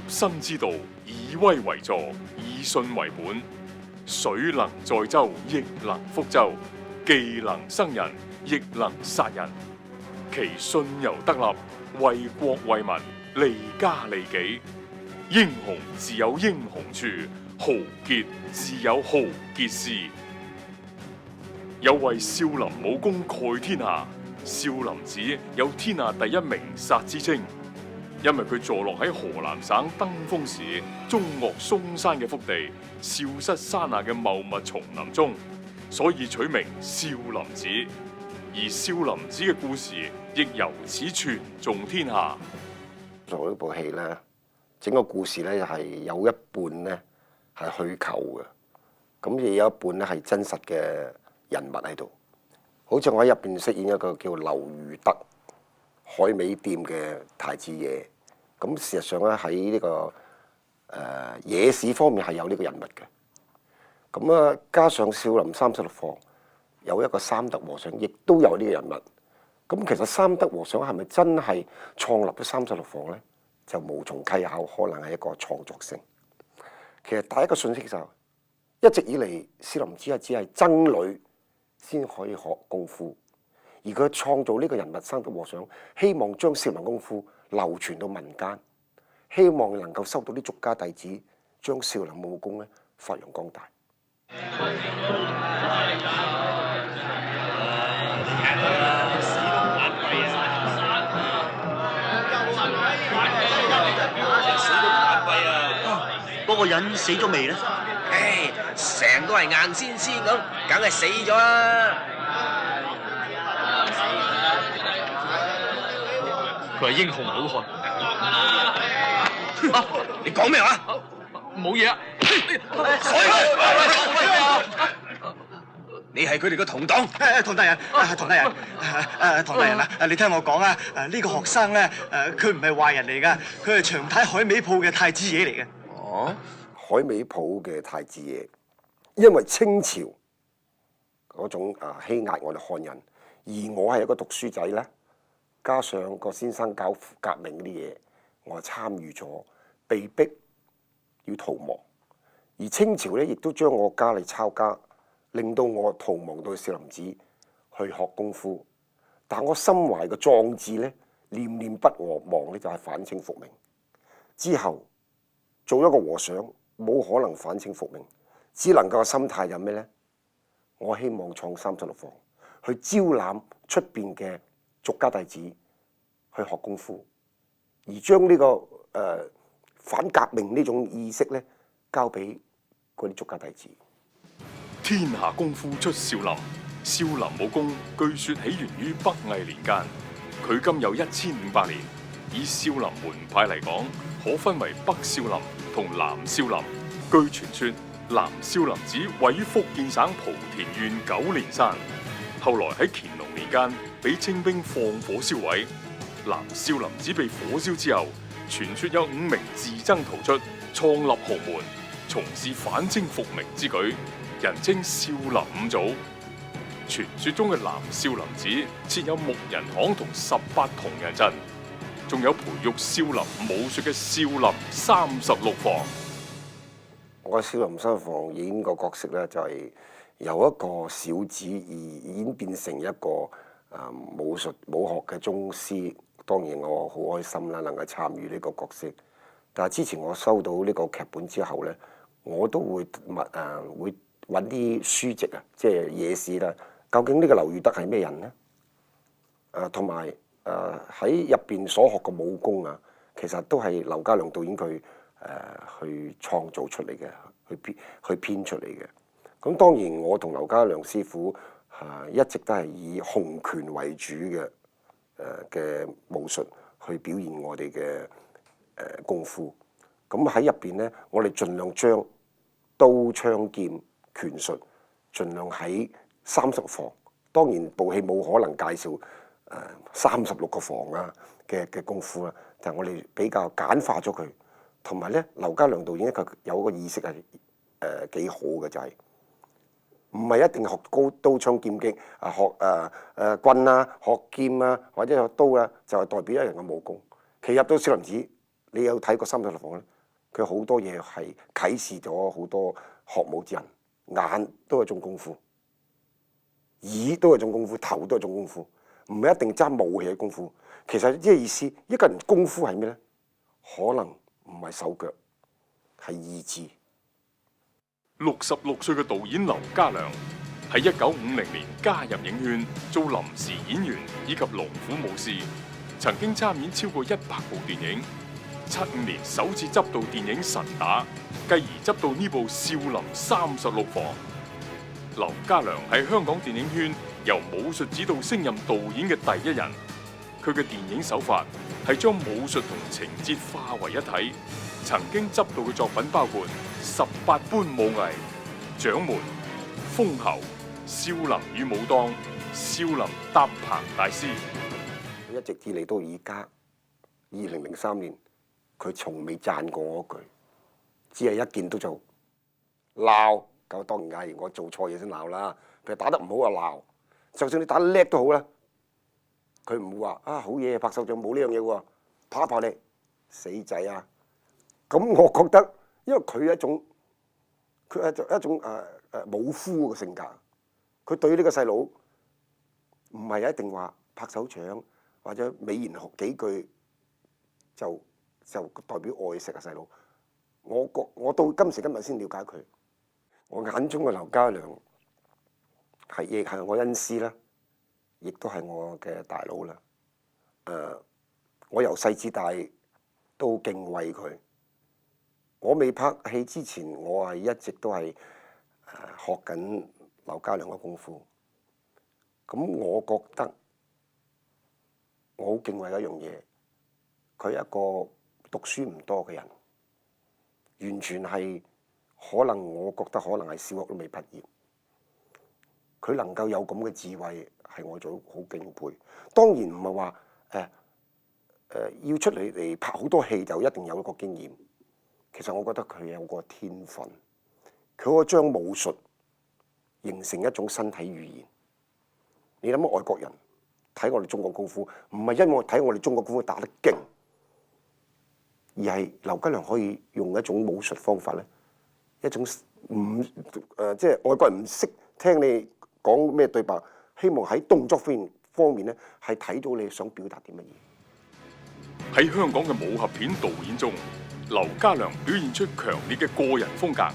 身之道，以威為助，以信為本。水能載舟，亦能覆舟；技能生人，亦能殺人。其信由得立，為國為民，利家利己。英雄自有英雄處，豪傑自有豪傑事。有為少林武功蓋天下，少林寺有天下第一名剎之稱。因為佢坐落喺河南省登封市中岳嵩山嘅腹地，少室山下嘅茂密叢林中，所以取名少林寺。而少林寺嘅故事亦由此傳頌天下。做呢部戲咧，整個故事咧係有一半咧係虛構嘅，咁亦有一半咧係真實嘅人物喺度。好似我喺入邊飾演一個叫劉如德海味店嘅太子爺。咁事實上咧喺呢個野史方面係有呢個人物嘅。咁啊，加上少林36房有一個三德和尚，亦都有呢個人物。咁其實三德和尚係咪真係創立咗36房咧？就無從稽考，可能係一個創作性。其實第一個信息就一直以嚟少林寺只係僧侶先可以學功夫，而佢創造呢個人物三德和尚，希望將少林功夫流傳到民間，希望能夠收到啲俗家弟子，將少林武功咧發揚光大。嗰個人死咗未咧？唉，成個係硬鮮鮮咁，梗係死咗啦！佢係英雄好漢。啊！你講咩話？冇嘢啊！你係佢哋嘅同黨。唐大人，唐大人，唐大人啊！你聽我講啊！呢個學生咧，佢唔係壞人嚟㗎，佢係長泰海味鋪嘅太子爺嚟嘅。哦，海味鋪嘅太子爺，因為清朝嗰種欺壓我哋漢人，而我係一個讀書仔咧，加上個先生搞革命嗰啲嘢，我參與咗，被逼要逃亡。而清朝咧，亦都將我家嚟抄家，令到我逃亡到少林寺去學功夫。但我心懷嘅壯志咧，念念不忘咧，就係反清復明。之後做一個和尚，冇可能反清復明，只能夠心態有咩咧？我希望創36房，去招攬出邊嘅俗家弟子去學功夫，而將呢個反革命呢種意識咧，交俾嗰啲俗家弟子。天下功夫出少林，少林武功據說起源於北魏年間，距今有1500年。以少林門派嚟講，可分為北少林同南少林。據傳說，南少林寺位於福建省莆田縣九連山，後來喺乾隆年間俾清兵放火燒毀。南少林寺被火燒之後，傳說有5名自僧逃出，創立豪門，從事反清復明之舉，人稱少林五祖。傳說中嘅南少林寺設有木人巷同18銅人陣，仲有培育少林武術嘅少林36房。我少林36房演個角色咧，就係由一個小子而演變成一個武術武學嘅宗師。當然我好開心啦，能夠參與呢個角色。但係之前我收到呢個劇本之後咧，我都會會揾啲書籍啊，即係野史啦。究竟呢個劉如德係咩人咧？同埋喺入邊所學嘅武功啊，其實都係劉家良導演佢去創造出嚟嘅，去編出嚟嘅。咁當然我同劉家良師傅一直都係以洪拳為主嘅武術去表現我哋嘅功夫。咁喺入邊咧，我哋盡量將刀槍劍拳術盡量喺36房。當然部戲冇可能介紹36個房啊嘅功夫啦，但係我哋比較簡化咗佢。同埋咧，劉家良導演佢有個意識係幾好嘅，就係唔係一定學刀槍劍擊學棍啊，學劍啊，或者學刀啊，就係代表一人嘅武功。其實入到少林寺，你有睇過《三十六房》咧？佢好多嘢係啟示咗好多學武之人，眼都係一種功夫，耳都係一種功夫，頭都係一種功夫，唔係一定揸武器嘅功夫。其實即係意思，一個人功夫係咩咧？可能唔係手腳，係意志。66歲嘅導演劉家良喺1950年加入影圈做臨時演員以及龍虎武師，曾經參演超過100部電影。75年首次執導電影《神打》，繼而執導呢部《少林36房》。劉家良係香港電影圈由武術指導升任導演嘅第一人。佢嘅電影手法係將武術同情節化為一體。曾經執導嘅作品包括《18般武藝》、《掌門》、《封侯》、《少林與武當》、《少林搭棚大師》。一直至嚟到而家2003年，佢從未讚過我一句，只係一見到就鬧。咁當然係我做錯嘢先鬧啦。譬如打得唔好就鬧，就算你打得叻都好啦，佢唔會話啊好嘢拍手掌，冇呢樣嘢喎，拍一拍你死仔啊！咁我覺得，因為佢係一種武夫嘅性格，佢對呢個細佬唔係一定話拍手掌或者美言學幾句就代表愛錫嘅細佬。我到今時今日先了解佢，我眼中嘅劉家良亦係我恩師啦，亦都係我嘅大佬啦。我由細至大都敬畏佢。我未拍戲之前，我係一直都係學緊劉家良嘅功夫。咁我覺得我好敬畏一樣嘢，佢係一個讀書唔多嘅人，完全係可能我覺得可能係小學都未畢業。佢能夠有咁嘅智慧，係我做好敬佩。當然唔係話要出嚟拍好多戲就一定有一個經驗。其實我覺得佢有個天分，佢可以將武術形成一種身體語言。你諗下外國人睇我哋中國功夫，唔係因為睇我哋中國功夫打得勁，而係劉家良可以用一種武術方法咧，一種即係外國人唔識聽你講咩對白，希望喺動作方面咧係睇到你想表達啲乜嘢。喺香港嘅武俠片導演中，劉家良表現出強烈嘅個人風格，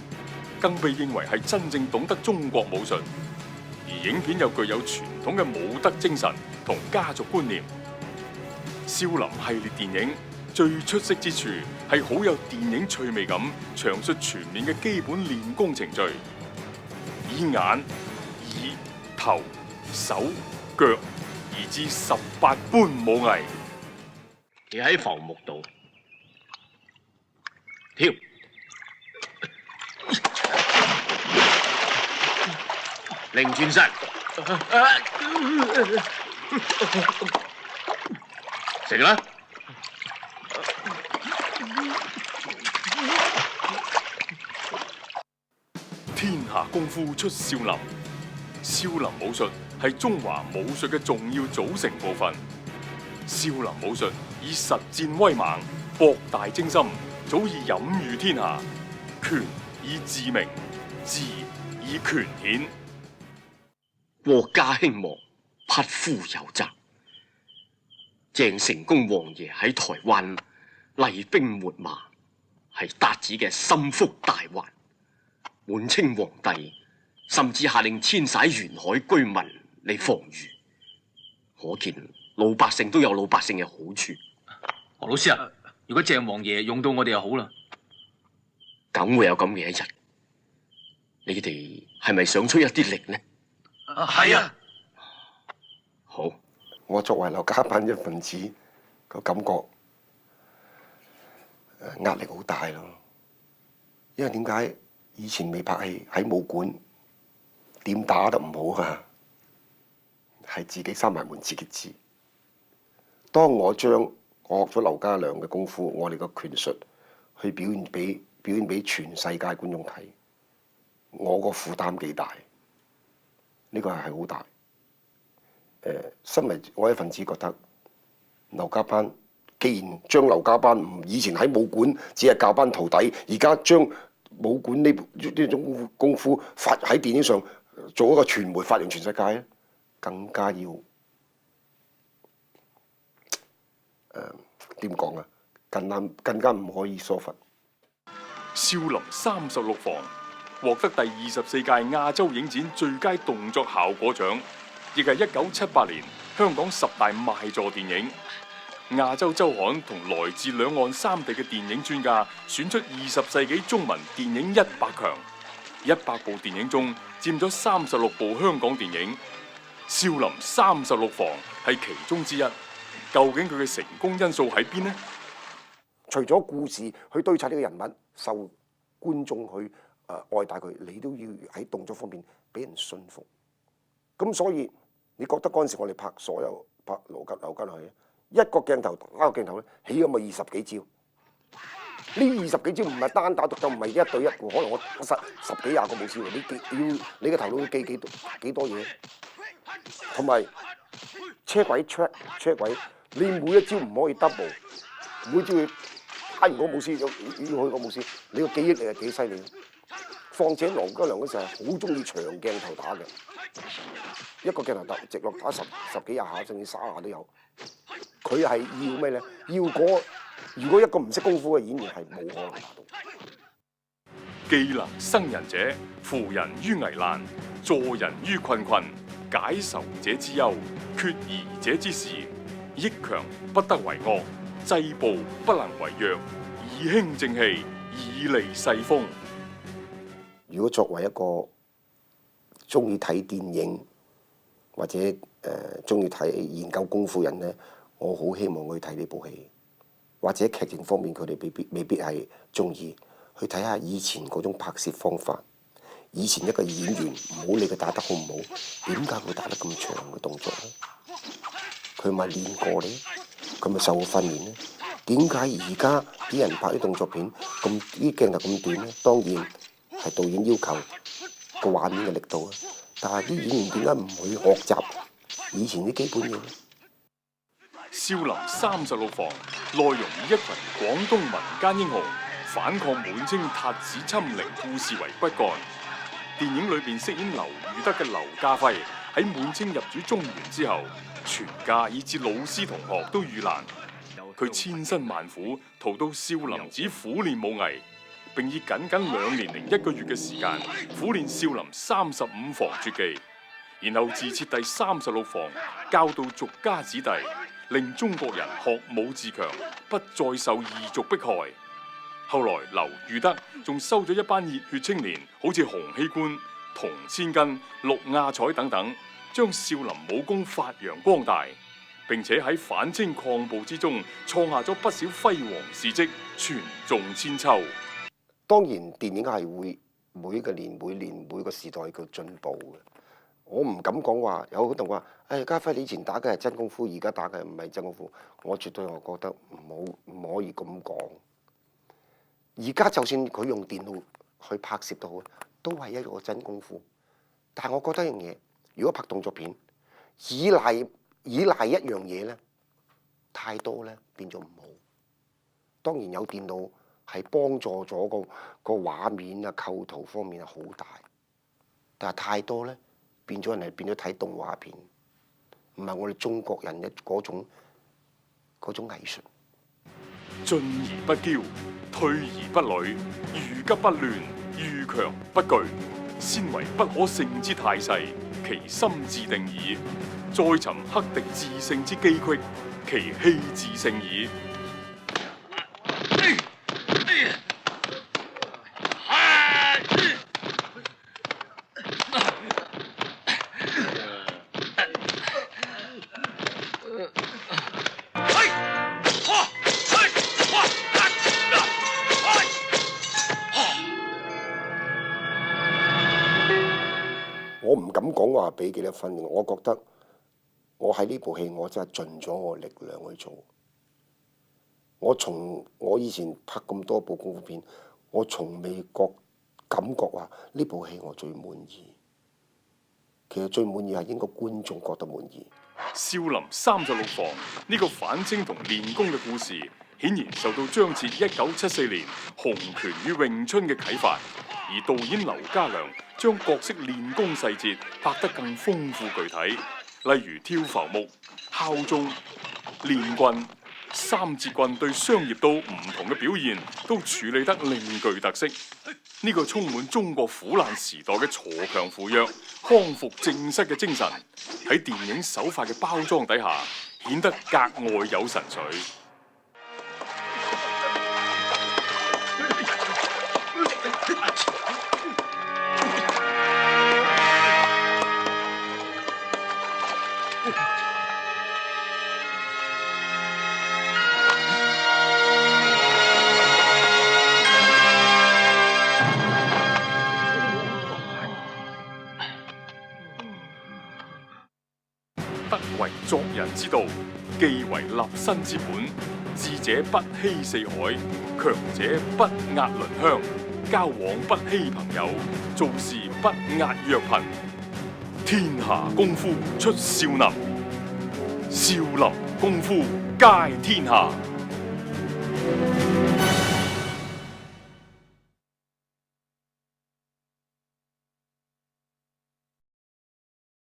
更被認為係真正懂得中國武術。而影片又具有傳統嘅武德精神同家族觀念。少林系列電影最出色之處係好有電影趣味感，詳述全面嘅基本練功程序，以眼、耳、頭、手、腳而至18般武藝。企喺房木度跳，擰轉身，成啦！天下功夫出少林，少林武術係中華武術嘅重要組成部分。少林武術以實戰威猛、博大精深，早已隱喻天下。拳以自明，字以權顯。國家興亡，匹夫有責。鄭成功王爺喺台灣厲兵秣馬，係達子嘅心腹大患。滿清皇帝甚至下令遷徙沿海居民嚟防禦，可見老百姓都有老百姓嘅好處。何老師啊，如果鄭王爺用到我哋就好啦。梗會有咁嘅一日。你哋係咪想出一啲力呢？係啊。好。我作為劉家班一份子，個感覺壓力好大咯。因為點解以前未拍戲喺武館點打得唔好啊？係自己閂埋門自己知。當我將我學咗劉家良嘅功夫，我哋嘅拳術去表現俾全世界觀眾睇，我個負擔幾大？呢個係好大。身為我一份子覺得劉家班既然將劉家班唔以前喺武館只係教班徒弟，而家將武館呢種功夫發喺電影上做一個傳媒發揚全世界咧，更加要點講啊？更加唔可以疏忽。少林36房獲得第24屆亞洲影展最佳動作效果獎，亦係1978年香港10大賣座電影。亞洲週刊同來自兩岸三地嘅電影專家選出20世紀中文電影100強，100部電影中佔咗36部香港電影，少林36房係其中之一。究竟佢嘅成功因素喺邊呢？除咗故事去堆砌呢個人物，受觀眾去愛戴佢，你都要喺動作方面俾人信服。咁所以你覺得嗰陣時我哋拍所有拍劉家去，一個鏡頭打個鏡頭咧，起咁咪20幾招。呢20幾招唔係單打獨鬥，唔係1對1嘅，可能我十幾廿個武師，你嘅頭腦要記幾多嘢，同埋車軌 車軌，你每一招唔可以 double， 每招要打完個武師要去個武師，你個記憶力係幾犀利。況且羅嘉良嗰時係好中意長鏡頭打嘅，一個鏡頭打直落打十幾廿下，甚至30下都有。佢係要咩咧？要如果一個唔識功夫嘅演員係冇可能達到。技能生人者，扶人於危難，助人於困，解仇者之憂，決疑者之事，益強不得為惡，制暴不能為弱，以興正氣，以利世風。如果作為一個中意睇電影或者中意睇研究功夫人咧，我好希望去睇呢部戲，或者劇情方面佢哋未必係中意，去睇下以前嗰種拍攝方法。以前一個演員唔好理佢打得好唔好，點解會打得咁長嘅動作咧？佢咪練過咧？佢咪受過訓練咧？點解而家啲人拍啲動作片咁啲鏡頭咁短咧？當然係導演要求個畫面嘅力度啊！但係啲演員點解唔去學習以前啲基本嘢咧？少林36房內容以一群廣東民間英雄反抗滿清韃子侵凌故事為骨幹。電影裏邊飾演劉裕德嘅劉家輝喺滿清入主中原之後，全家以至老師同學都遇難，佢千辛萬苦逃到少林寺苦練武藝，並以僅2年零1個月嘅時間苦練少林35房絕技，然後自設第36房，教導俗家子弟，令中國人學武自強，不再受異族迫害。後來劉裕德仲收咗一班熱血青年，好似洪熙官、童千根、陸亞彩等等，將少林武功發揚光大，並且喺反清抗暴之中創下咗不少輝煌事蹟，傳頌千秋。當然電影係會每年每個時代嘅進步嘅。我唔敢講話有好多人話，家輝你以前打嘅係真功夫，而家打嘅唔係真功夫。我絕對我覺得唔可以咁講。而家就算佢用電腦去拍攝都好，都係一個真功夫。但係我覺得一樣嘢，如果拍動作片，依賴一樣嘢咧，太多咧變咗唔好。當然有電腦係幫助咗個畫面啊構圖方面係好大，但係太多咧變咗人係變咗睇動畫片，唔係我哋中國人嘅嗰種藝術。進而不驕，退而不餒，遇急不亂，遇強不懼，先為不可勝之態勢，其心自定矣。再尋克敵制勝之機隙，其氣自勝矣。我唔敢講話俾幾多分，我覺得我喺呢部戲我真係盡咗我力量去做。我以前拍咁多部功夫片，我從未感覺話呢部戲我最滿意。其實最滿意係應該觀眾覺得滿意。少林36房呢個反清同練功嘅故事，顯然受到張徹1974年《洪拳與詠春》嘅啟發，而導演劉家良將角色練功細節拍得更豐富具體，例如跳浮木、敲鐘、練棍、三節棍對商業刀唔同嘅表現，都處理得另具特色。呢個充滿中國苦難時代嘅鋤強扶弱、康復正室嘅精神，喺電影手法嘅包裝底下，顯得格外有神髓。德為作人之道，既為立身之本。智者不欺四海，強者不壓鄰鄉，交往不欺朋友，做事不壓弱貧。天下功夫出少林，少林功夫皆天下。